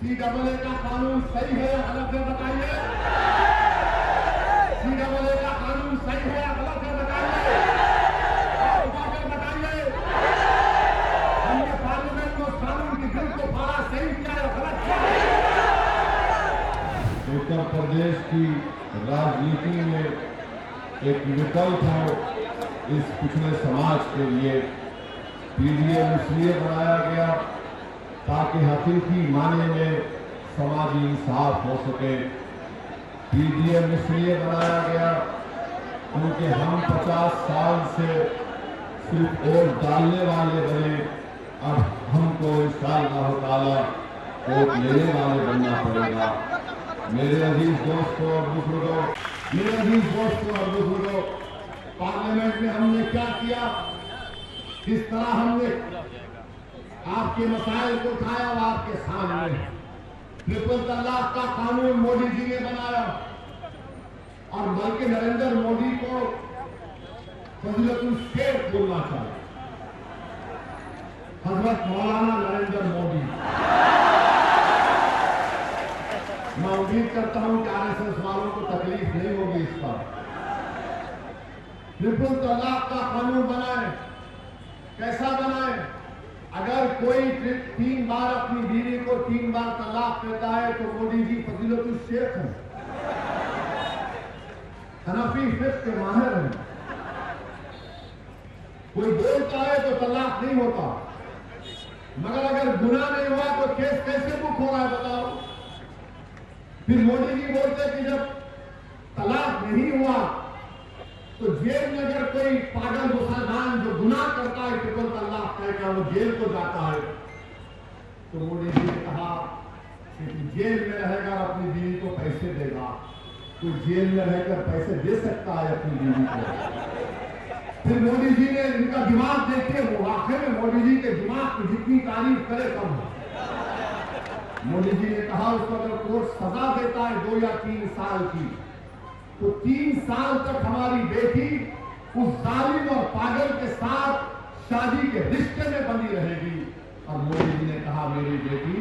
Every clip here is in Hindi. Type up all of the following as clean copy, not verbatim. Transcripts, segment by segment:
CAA का कानून सही है या गलत है बताइए। CAA का कानून सही है या गलत है बताइए। उठाकर बताइए। हमने पार्लियामेंट में उस कानून की बिल को फाड़ा, सही किया या गलत किया। उत्तर प्रदेश की राजनीति में एक विकल्प हो इस पिछड़े समाज के लिए पीडीएम इसलिए बनाया गया ताकि हकीकी माने में समाजी इंसाफ हो सके। पीडीएम इसलिए बनाया गया क्योंकि हम 50 साल से सिर्फ वोट डालने वाले बने, अब हमको इंशाअल्लाह ताला वोट लेने वाले बनना पड़ेगा। मेरे अजीज दोस्तों और बुजुर्गों, पार्लियामेंट में हमने क्या किया, किस तरह हमने आपके मसाइल को उठाया और आपके सामने। ट्रिपल तलाक का कानून मोदी जी ने बनाया और बल्कि नरेंद्र मोदी को फजीलतुल शेख बोलना चाहिए। हजरत मौलाना नरेंद्र मोदी। मैं उम्मीद करता हूं कि आरएसएस वालों को तकलीफ नहीं होगी इस पर। ट्रिपल तलाक का कानून बनाए। कैसा बनाए? अगर कोई 3 बार अपनी बीवी को 3 बार तलाक देता है तो मोदी जी फजीलतुल शेख हैं, हनफी फिक्र के माहिर हैं। कोई बोलता है तो तलाक नहीं होता, मगर अगर गुनाह नहीं हुआ तो केस कैसे बुक हो रहा है बताओ। फिर मोदी जी बोलते कि जब तलाक नहीं हुआ तो जेल में अगर कोई पागल मुसलमान जो गुनाह करता है ट्रिपल तलाक कहेगा वो जेल को जाता है। तो मोदी जी ने कहा कि तू जेल में रहेगा और अपनी बीवी को पैसे देगा। तो जेल में रहकर पैसे दे सकता है अपनी बीवी को। फिर मोदी जी ने इनका दिमाग देखिए, वो वाकई में मोदी जी के दिमाग की जितनी तारीफ करे कम है। मोदी जी ने कहा उसको अगर कोर्ट सजा देता है 2 या 3 साल की तो 3 साल तक हमारी बेटी उस जालिम और पागल के साथ शादी के रिश्ते में बनी रहेगी। और मोदी जी ने कहा मेरी बेटी,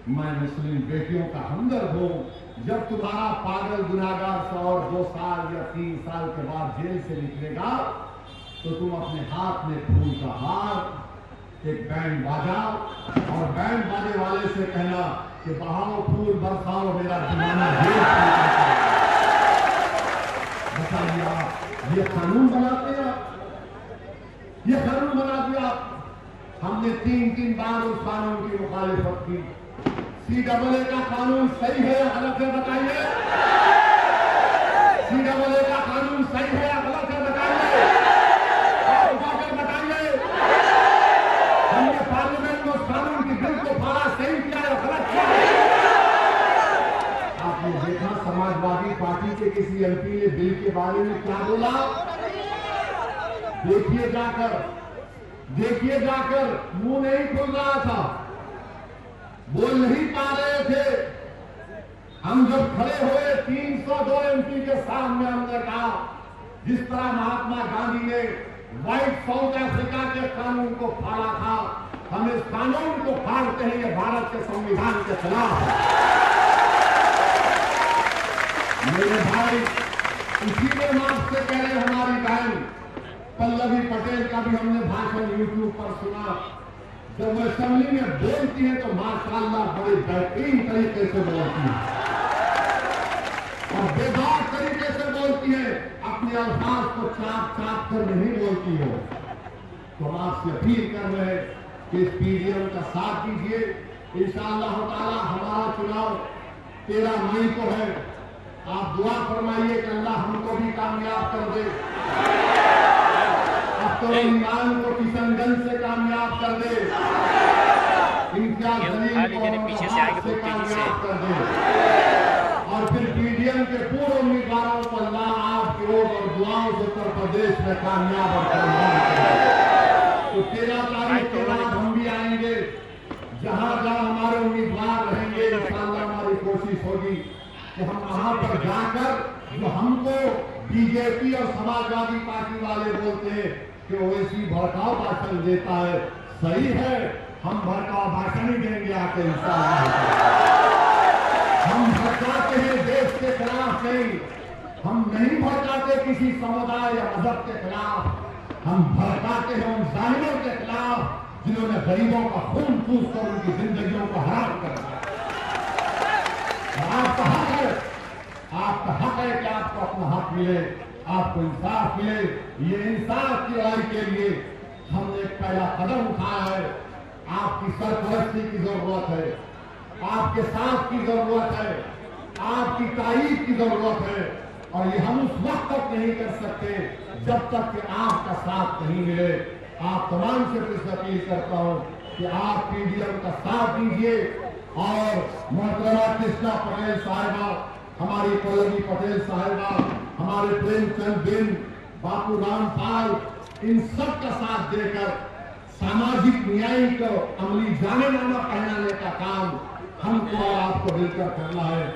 मैं मुस्लिम बेटियों का हमदर्द हूं। जब तुम्हारा पागल गुनाहगार 100 और 2 साल या 3 साल के बाद जेल से निकलेगा तो तुम अपने हाथ में फूल का हार, एक बैंड बाजा और बैंड बाजे वाले से कहना कि बहाओ फूल बरसाओ मेरा दीवाना जेल। बताइए आप, ये कानून बनाते हैं ये कानून बना दिया। हमने 3 बार उस कानून की मुखालिफत की। CAA का कानून सही है या गलत है बताइए। CAA का कानून सही है या गलत है बताइए। उठाकर बताइए। हमने पार्लियामेंट में उस कानून की बिल को फाड़ा, सही किया या गलत किया। आपने देखा समाजवादी पार्टी के किसी एमपी ने बिल के बारे में क्या बोला? देखिए जाकर मुंह नहीं खुल रहा था, बोल नहीं पा रहे थे। हम जब खड़े हुए 302 एमपी के सामने हमने कहा जिस तरह महात्मा गांधी ने व्हाइट साउथ अफ्रीका के कानून को फाड़ा था, हम इस कानून को फाड़ते हैं। ये भारत के संविधान के खिलाफ है। मेरे भाई, इसीलिए हम आपसे कह रहे, हमारी बहन पल्लवी पटेल का भी हमने भाषण यूट्यूब पर सुना। जब वो असेंबली में बोलती है तो माशाअल्लाह बड़े बेहतरीन तरीके से बोलती है और बेदाग तरीके से बोलती है। अपने अल्फाज को चाप कर नहीं बोलती हो। तो हम आपसे अपील कर रहे हैं कि इस पीडीएम का साथ दीजिए। इंशाअल्लाह ताला हमारा चुनाव 13 मई को है। आप दुआ फरमाइए कि अल्लाह हमको भी कामयाब कर दे। अब तो ईमान को किशनगंज से कामयाब कर दे, इम्तियाज जलील को पीछे से कामयाब कर दे और फिर पीडीएम के पूर्व उम्मीदवारों को अल्लाह आपकी ओर और दुआओं से उत्तर प्रदेश में कामयाब और कामयाब करे। तो 13 तारीख के बाद हम भी आएंगे। जहां हमारे उम्मीदवार रहेंगे इंशाअल्लाह हमारी कोशिश होगी कि हम वहां पर जाकर जो हमको बीजेपी और समाजवादी पार्टी वाले बोलते हैं कि ओवैसी भड़काऊ भाषण देता है, सही है, हम भड़काऊ भाषण ही देंगे आके इंशाअल्लाह। किसी समुदाय या मजहब के खिलाफ, हम भड़काते हैं उन जालिमों के खिलाफ जिन्होंने गरीबों का खून चूस कर उनकी जिंदगियों को हराम कर दिया। आपका हक है, आपका हक है कि आपको अपना हक मिले, आपको इंसाफ मिले। ये इंसाफ की लड़ाई के लिए हमने एक पहला कदम उठाया है। आपकी सरपरस्ती की जरूरत है, आपके साथ की जरूरत है, आपकी तारीफ की जरूरत है। और ये हम उस वक्त तक नहीं कर सकते जब तक कि आपका साथ नहीं मिले। आप तमाम से इस अपील करता हूं कि आप पीडीएम का साथ दीजिए और मोहतरमा कृष्णा पटेल साहिबा, हमारी पल्लवी पटेल साहिबा, हमारे प्रेमचंद बिन, बापू रामपाल, इन सब का साथ देकर सामाजिक न्याय को अमली जानेनामा पहनाने का काम हमको और आपको मिलकर करना है।